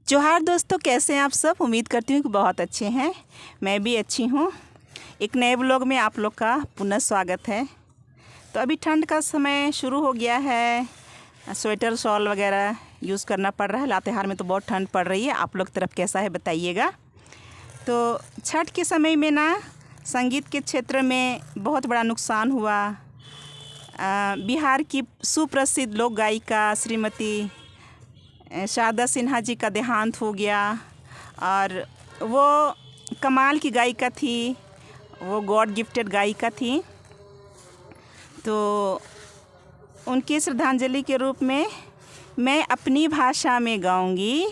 जोहार दोस्तों, कैसे हैं आप सब। उम्मीद करती हूँ कि बहुत अच्छे हैं। मैं भी अच्छी हूँ। एक नए ब्लॉग में आप लोग का पुनः स्वागत है। तो अभी ठंड का समय शुरू हो गया है, स्वेटर शॉल वगैरह यूज़ करना पड़ रहा है। लातेहार में तो बहुत ठंड पड़ रही है। आप लोग तरफ कैसा है बताइएगा। तो छठ के समय में ना संगीत के क्षेत्र में बहुत बड़ा नुकसान हुआ। बिहार की सुप्रसिद्ध लोक गायिका श्रीमती शारदा सिन्हा जी का देहांत हो गया। और वो कमाल की गायिका थी, वो गॉड गिफ्टेड गायिका थी। तो उनकी श्रद्धांजलि के रूप में मैं अपनी भाषा में गाऊंगी।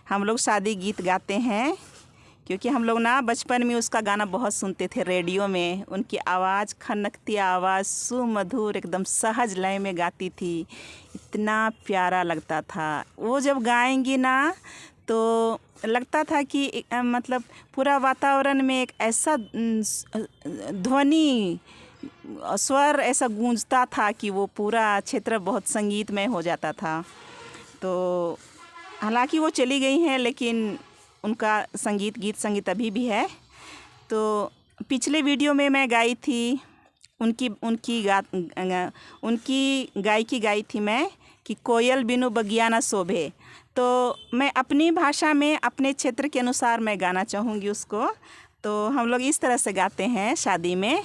हम लोग शादी गीत गाते हैं क्योंकि हम लोग ना बचपन में उसका गाना बहुत सुनते थे रेडियो में। उनकी आवाज़, खनकती आवाज़, सुमधुर एकदम सहज लय में गाती थी। इतना प्यारा लगता था। वो जब गाएंगी ना तो लगता था कि मतलब पूरा वातावरण में एक ऐसा ध्वनि, स्वर ऐसा गूंजता था कि वो पूरा क्षेत्र बहुत संगीतमय हो जाता था। तो हालांकि वो चली गई हैं, लेकिन उनका संगीत अभी भी है। तो पिछले वीडियो में मैं गाई थी उनकी गायकी गाई थी मैं कि कोयल बिनु बगिया न शोभे। तो मैं अपनी भाषा में अपने क्षेत्र के अनुसार मैं गाना चाहूँगी उसको। तो हम लोग इस तरह से गाते हैं शादी में।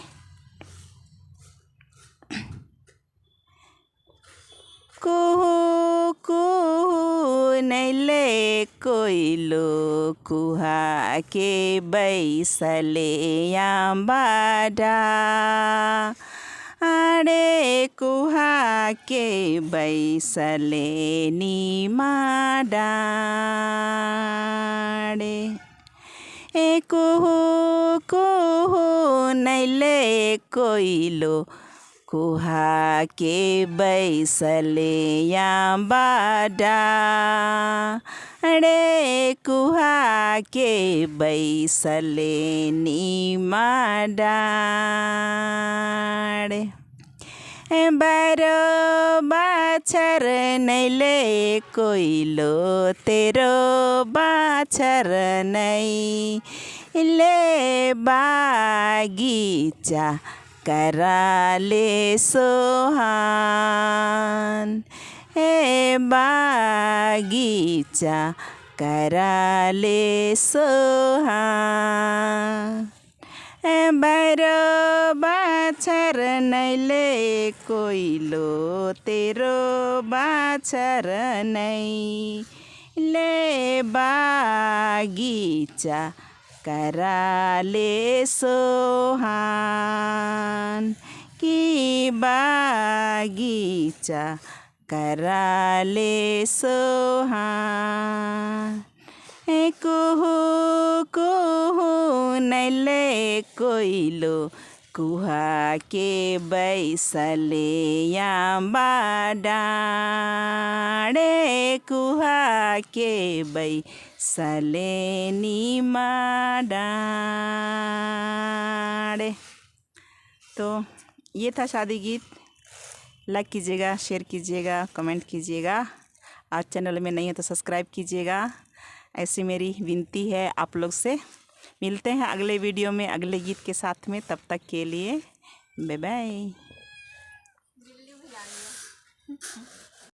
कुहू कुहू नैले कोइलो कुहा के बैसले आंबाडा, आड़े कुहा के बैसले नीमा डाड़े। ए कुहू कुहू नैले कोइलो कुहा के बैसले आंबाडा, रे कुहा के बैसले नीमा डाड़े। बारो बाछर नैले कोइलो तेरो बाछर नै ले बागीचा कराले सोहान। हे बागीचा कराले सोहान। बारो बाछर नैले कोइलो तेरो बाछर नै ले बागीचा कराले सोहान। की बागीचा कराले सोहान। कुहू कुहू नैले कोइलो कुहा के बैसले आंबाडा, रे कुहा के बैसले नीमा डाड़े। तो ये था शादी गीत। लाइक कीजिएगा, शेयर कीजिएगा, कमेंट कीजिएगा। आज चैनल में नहीं है तो सब्सक्राइब कीजिएगा। ऐसी मेरी विनती है आप लोग से। मिलते हैं अगले वीडियो में अगले गीत के साथ में। तब तक के लिए बाय बाय।